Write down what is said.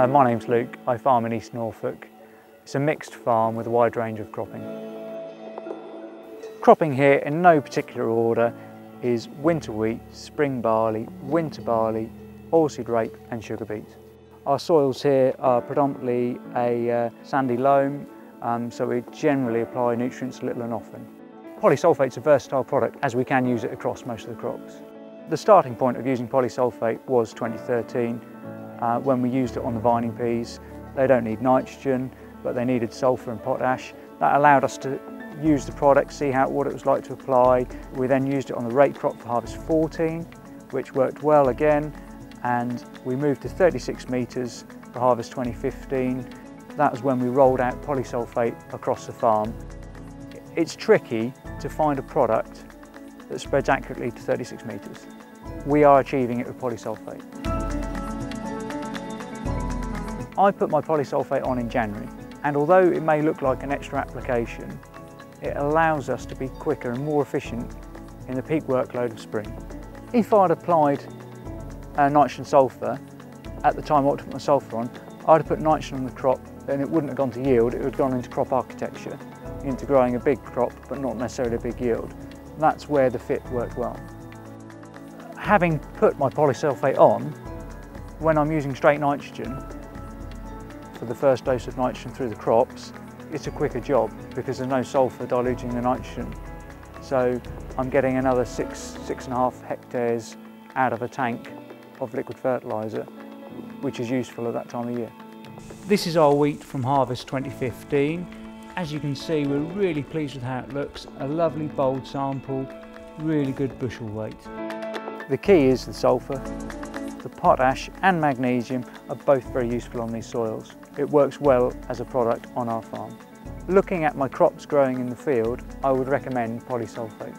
My name's Luke, I farm in East Norfolk. It's a mixed farm with a wide range of cropping. Cropping here in no particular order is winter wheat, spring barley, winter barley, oilseed rape and sugar beet. Our soils here are predominantly a sandy loam, so we generally apply nutrients little and often. Polysulphate's a versatile product as we can use it across most of the crops. The starting point of using polysulphate was 2013 when we used it on the vining peas. They don't need nitrogen, but they needed sulphur and potash. That allowed us to use the product, see what it was like to apply. We then used it on the rape crop for harvest 14, which worked well again, and we moved to 36 metres for harvest 2015. That was when we rolled out polysulphate across the farm. It's tricky to find a product that spreads accurately to 36 metres. We are achieving it with polysulphate. I put my polysulphate on in January, and although it may look like an extra application, it allows us to be quicker and more efficient in the peak workload of spring. If I'd applied nitrogen sulphur at the time I wanted to put my sulphur on, I'd have put nitrogen on the crop, then it wouldn't have gone to yield, it would have gone into crop architecture, into growing a big crop but not necessarily a big yield. That's where the fit worked well. Having put my polysulphate on, when I'm using straight nitrogen for the first dose of nitrogen through the crops, it's a quicker job because there's no sulphur diluting the nitrogen. So I'm getting another 6.5 hectares out of a tank of liquid fertiliser, which is useful at that time of year. This is our wheat from harvest 2015. As you can see, we're really pleased with how it looks. A lovely bold sample, really good bushel weight. The key is the sulphur. The potash and magnesium are both very useful on these soils. It works well as a product on our farm. Looking at my crops growing in the field, I would recommend polysulphate.